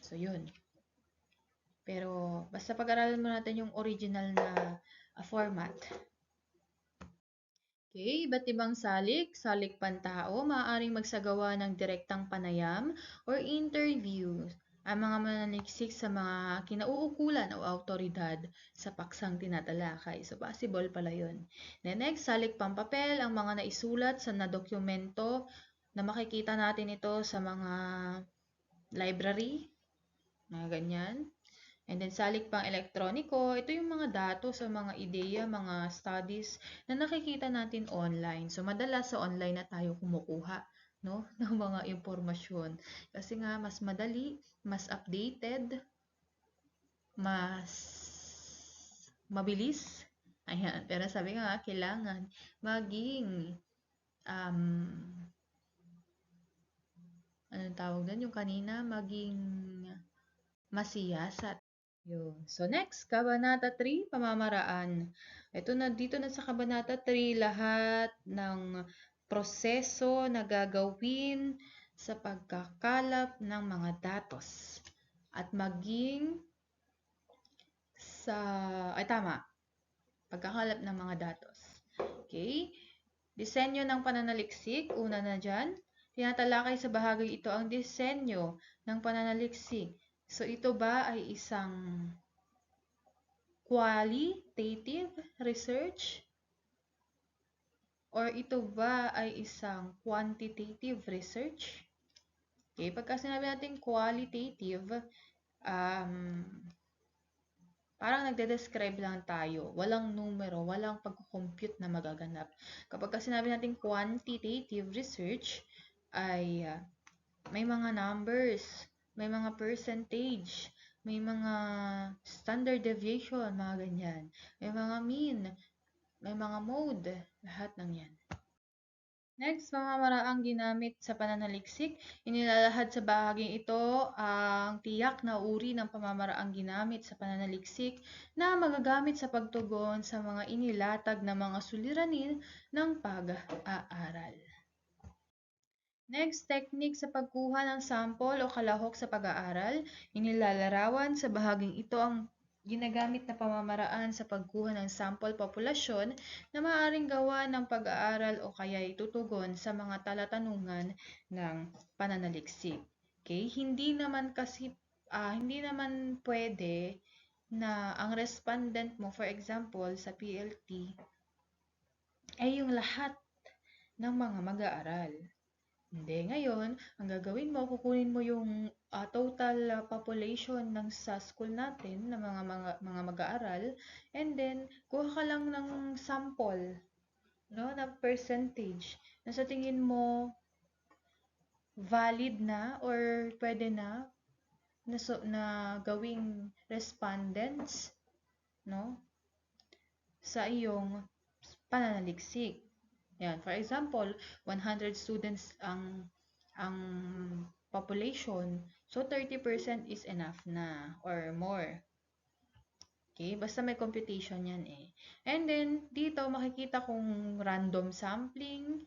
So, yun. Pero, basta pag-aralan mo natin yung original na format. Okay, iba't ibang salik pantao, maaaring magsagawa ng direktang panayam or interview ang mga mananaliksik sa mga kinauukulan o autoridad sa paksang tinatalakay. So, possible pala yun. Then next, salik pampapel, ang mga naisulat sa nadokumento na makikita natin ito sa mga library, mga ganyan. And then salik pang elektroniko, ito yung mga datos sa mga ideya, mga studies na nakikita natin online. So madalas sa online na tayo kumukuha, no, ng mga impormasyon. Kasi nga mas madali, mas updated, mas mabilis. Ayan, pero sabi nga kailangan maging anong tawag doon? Yung kanina, maging masiyasat. Yun. So next, Kabanata 3, pamamaraan. Ito na, dito na sa Kabanata 3, lahat ng proseso na gagawin sa pagkakalap ng mga datos. At maging pagkakalap ng mga datos. Okay? Disenyo ng pananaliksik, una na dyan. Tinatalakay sa bahagi ito ang disenyo ng pananaliksik. So, ito ba ay isang qualitative research? Or ito ba ay isang quantitative research? Okay, pagka sinabi natin qualitative, parang nagde-describe lang tayo. Walang numero, walang pag-compute na magaganap. Kapag sinabi natin quantitative research, ay may mga numbers, may mga percentage, may mga standard deviation, mga ganyan. May mga mean, may mga mode, lahat ng yan. Next, pamamaraang ginamit sa pananaliksik. Inilalahad sa bahaging ito ang tiyak na uri ng pamamaraang ginamit sa pananaliksik na magagamit sa pagtugon sa mga inilatag na mga suliranin ng pag-aaral. Next, technique sa pagkuha ng sample o kalahok sa pag-aaral. Inilalarawan sa bahaging ito ang ginagamit na pamamaraan sa pagkuha ng sample populasyon na maaaring gawa ng pag-aaral o kaya itutugon sa mga talatanungan ng pananaliksik. Okay? Hindi naman pwede na ang respondent mo, for example, sa PLT, ay yung lahat ng mga mag-aaral. Hindi. Ngayon, ang gagawin mo, kukunin mo yung total population ng sa school natin, ng mga mag-aaral, and then, kuha ka lang ng sample, no, na percentage, na sa tingin mo, valid na, or pwede na gawing respondents, no, sa iyong pananaliksik. Yan. For example, 100 students ang population. So, 30% is enough na or more. Okay? Basta may computation yan eh. And then, dito makikita kung random sampling,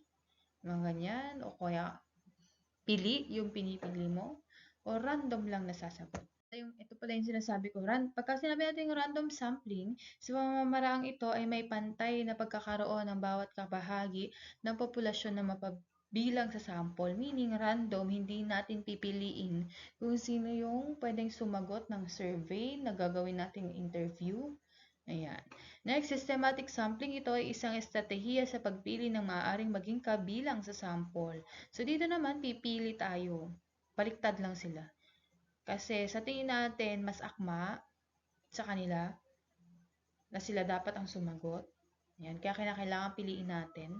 Mga ganyan, o kaya pili yung pinipili mo, o random lang na sasagot. Ito pala yung sinasabi ko. Pagka sinabi natin random sampling, sa pamamaraang ito ay may pantay na pagkakaroon ng bawat kabahagi ng populasyon na mapabilang sa sample. Meaning random, hindi natin pipiliin kung sino yung pwedeng sumagot ng survey na gagawin nating interview. Ayan. Next, systematic sampling. Ito ay isang estratehiya sa pagpili ng maaaring maging kabilang sa sample. So, dito naman, pipili tayo. Baliktad lang sila. Kasi sa tingin natin, mas akma sa kanila na sila dapat ang sumagot. Yan. Kaya kailangan piliin natin.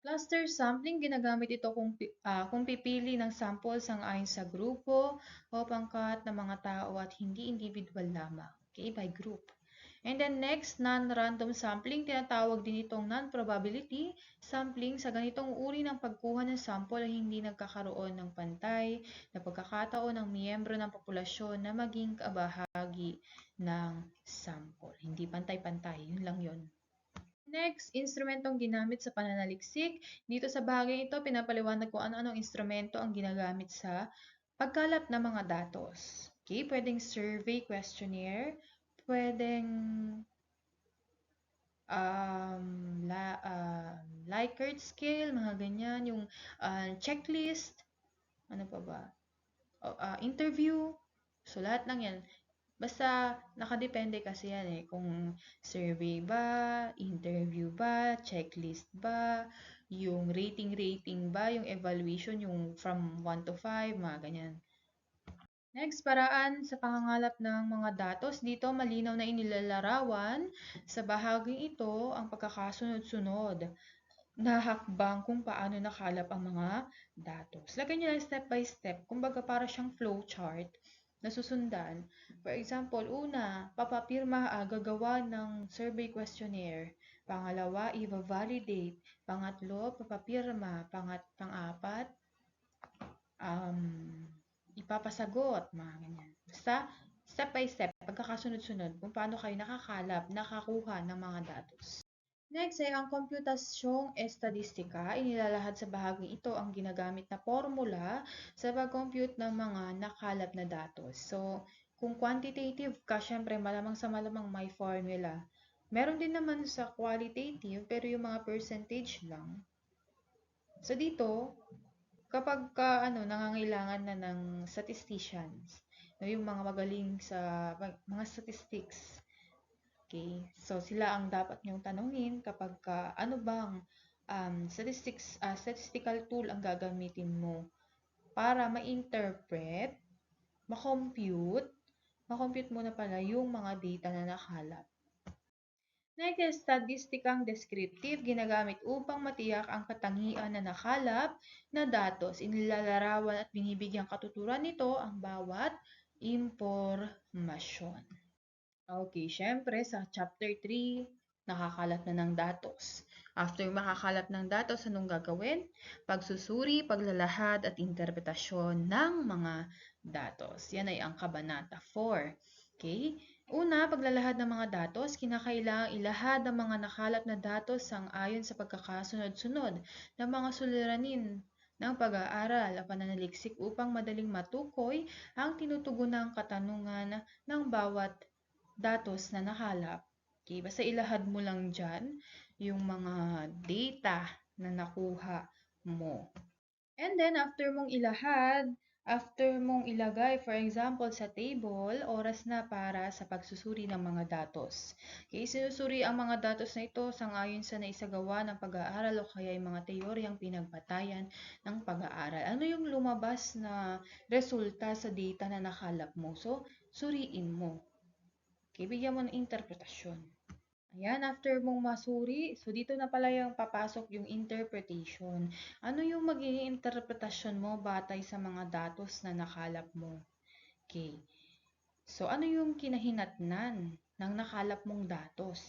Cluster sampling, ginagamit ito kung pipili ng sample sang-ayon sa grupo o pangkat ng mga tao at hindi individual lamang. Okay, by group. And then next, non-random sampling, tinatawag din itong non-probability sampling. Sa ganitong uri ng pagkuha ng sample ay hindi nagkakaroon ng pantay na pagkakataon ng miyembro ng populasyon na maging kabahagi ng sample. Hindi pantay-pantay, yun lang yun. Next, instrumentong ginamit sa pananaliksik. Dito sa bahaging ito, pinapaliwanag kung ano-anong instrumento ang ginagamit sa pagkalap ng mga datos. Okay, pwedeng survey questionnaire, pwedeng Likert scale, mga ganyan, yung checklist, ano pa ba? Interview. So, lahat ng yan. Basta, nakadepende kasi yan eh. Kung survey ba, interview ba, checklist ba, yung rating ba, yung evaluation, yung from 1 to 5, mga ganyan. Next, paraan sa pangangalap ng mga datos. Dito, malinaw na inilalarawan sa bahaging ito ang pagkakasunod-sunod na hakbang kung paano nakalap ang mga datos. Lagyan nyo lang step by step. Kumbaga, para siyang flowchart na susundan. For example, una, papapirma, gagawa ng survey questionnaire. Pangalawa, i-validate. Pangatlo, papapirma. Pang-apat, ipapasagot, mga ganyan. Basta, step by step, pagkakasunod-sunod, kung paano kayo nakakuha ng mga datos. Next ay ang komputasyong estadistika. Inilalahad sa bahaging ito ang ginagamit na formula sa pag-compute ng mga nakalap na datos. So, kung quantitative ka, syempre malamang sa malamang may formula. Meron din naman sa qualitative, pero yung mga percentage lang. So, dito, kapag nangangailangan na ng statisticians, yung mga magaling sa mga statistics, okay, so sila ang dapat niyong tanungin kapag ano bang statistical tool ang gagamitin mo para ma-interpret, ma-compute mo na pala yung mga data na nakalap. Next, statistikang descriptive, ginagamit upang matiyak ang katangian na nakalap na datos. Inilalarawan at binibigyang katuturan nito ang bawat impormasyon. Okay, syempre sa chapter 3, nakakalat na ng datos. After makakalat ng datos, anong gagawin? Pagsusuri, paglalahad at interpretasyon ng mga datos. Yan ay ang kabanata 4. Okay? Una, paglalahad ng mga datos, kinakailangang ilahad ang mga nakalap na datos sang-ayon sa pagkakasunod-sunod ng mga suliranin ng pag-aaral o pananaliksik upang madaling matukoy ang tinutugunang katanungan ng bawat datos na nakalap. Okay, basta ilahad mo lang dyan yung mga data na nakuha mo. And then, after mong ilagay, for example, sa table, oras na para sa pagsusuri ng mga datos. Okay, sinusuri ang mga datos na ito sangayon sa naisagawa ng pag-aaral o kaya yung mga teoryang pinagpatayan ng pag-aaral. Ano yung lumabas na resulta sa data na nakalap mo? So, suriin mo. Okay, bigyan mo ng interpretasyon. Ayan, after mong masuri, so dito na pala yung papasok yung interpretation. Ano yung magiging interpretasyon mo batay sa mga datos na nakalap mo? Okay. So, ano yung kinahinatnan ng nakalap mong datos?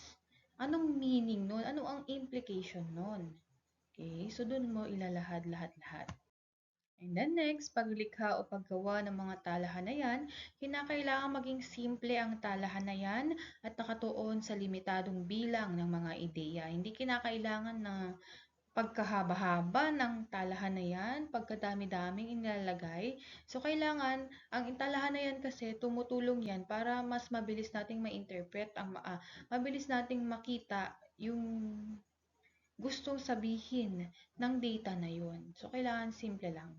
Anong meaning nun? Ano ang implication nun? Okay, so dun mo ilalahad lahat-lahat. And then next, paglikha o paggawa ng mga talahanayan, kinakailangan maging simple ang talahanayan at nakatuon sa limitadong bilang ng mga ideya. Hindi kinakailangan na pagkahaba-haba ng talahan na yan, pagkadami-daming inilalagay. So, kailangan, ang talahan na yan kasi, tumutulong yan para mas mabilis nating ma-interpret, mabilis nating makita yung gustong sabihin ng data na yun. So, kailangan simple lang.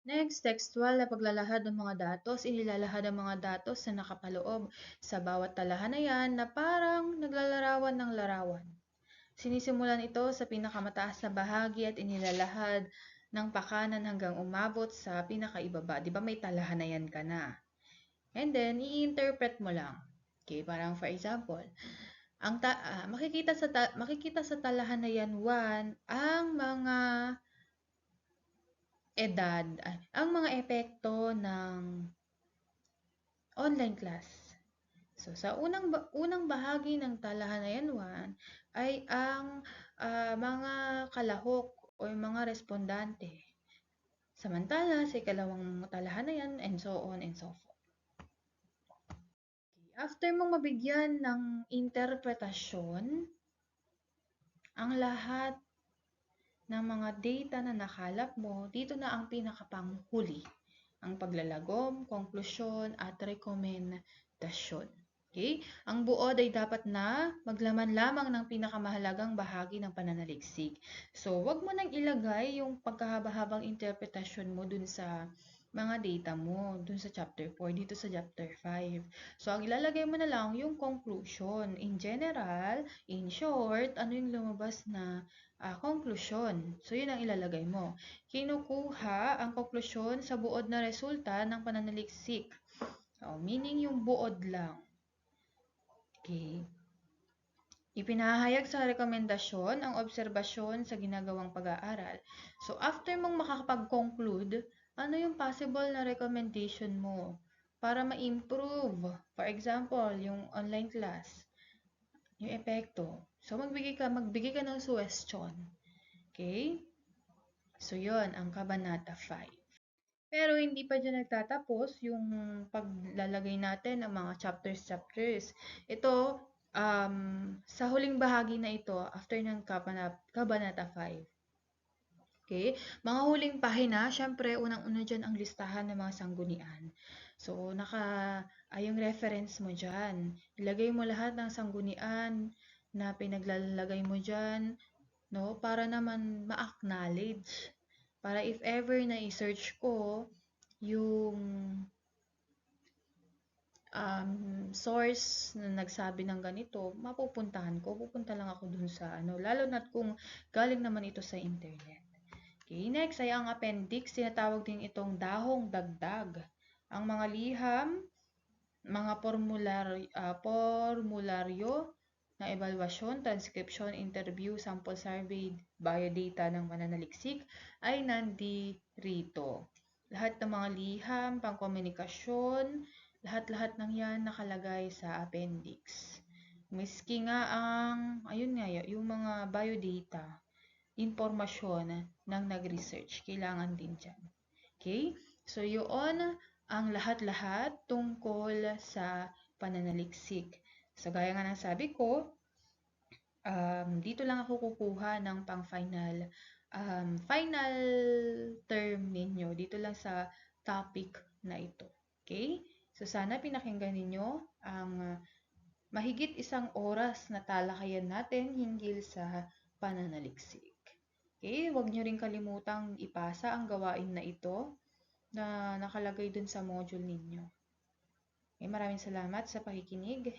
Next, textual na paglalahad ng mga datos. Inilalahad ang mga datos na nakapaloob sa bawat talahan na yan na parang naglalarawan ng larawan. Sinisimulan ito sa pinakamataas na bahagi at inilalahad ng pakanan hanggang umabot sa pinakaibaba. Di ba may talahan na yan ka na? And then, i-interpret mo lang. Okay, parang for example, makikita sa talahan na yan 1 ang mga ang mga epekto ng online class. So, sa unang bahagi ng talahan na yan 1 ay ang mga kalahok o yung mga respondante. Samantala, sa ikalawang talahan na yan, and so on and so forth. Okay. After mong mabigyan ng interpretasyon, ang lahat ng mga data na nakalap mo, dito na ang pinakapanghuli, ang paglalagom, konklusyon, at rekomendasyon. Okay? Ang buod ay dapat na maglaman lamang ng pinakamahalagang bahagi ng pananaliksik. So, wag mo nang ilagay yung pagkahaba-habang interpretasyon mo dun sa mga data mo, dun sa chapter 4, dito sa chapter 5. So, ang ilalagay mo na lang yung conclusion. In general, in short, ano yung lumabas na konklusyon. So, yun ang ilalagay mo. Kinukuha ang konklusyon sa buod na resulta ng pananaliksik. So, meaning yung buod lang. Okay. Ipinahayag sa rekomendasyon ang obserbasyon sa ginagawang pag-aaral. So, after mong makakapag-conclude, ano yung possible na recommendation mo para ma-improve? For example, yung online class, yung epekto. So, magbigay ka ng suggestion. Okay? So, yon ang Kabanata 5. Pero hindi pa dyan nagtatapos yung paglalagay natin ng mga chapters. Ito, sa huling bahagi na ito, after ng Kabanata 5. Okay? Mga huling pahina, syempre, unang-una dyan ang listahan ng mga sanggunian. So, yung reference mo dyan. Ilagay mo lahat ng sanggunian na pinaglalagay mo dyan, no? Para naman ma-acknowledge. Para if ever na i-search ko yung source na nagsabi ng ganito, mapupuntahan ko. Pupunta lang ako dun sa lalo na't kung galing naman ito sa internet. Okay, next ay ang appendix. Tinatawag din itong dahong dagdag. Ang mga liham, mga formularyo na evaluasyon, transcription, interview, sample survey, biodata ng mananaliksik ay nandirito. Lahat ng mga liham, pangkomunikasyon, lahat-lahat ng yan nakalagay sa appendix. Miski nga yung mga biodata, impormasyon ng nag-research, kailangan din dyan. Okay? So, yun ang lahat-lahat tungkol sa pananaliksik. So, gaya nga ng sabi ko, dito lang ako kukuha ng final term ninyo. Dito lang sa topic na ito. Okay? So, sana pinakinggan ninyo ang mahigit 1 oras na talakayan natin hinggil sa pananaliksik. Okay? Huwag nyo rin kalimutang ipasa ang gawain na ito na nakalagay dun sa module ninyo. Okay, maraming salamat sa pakikinig.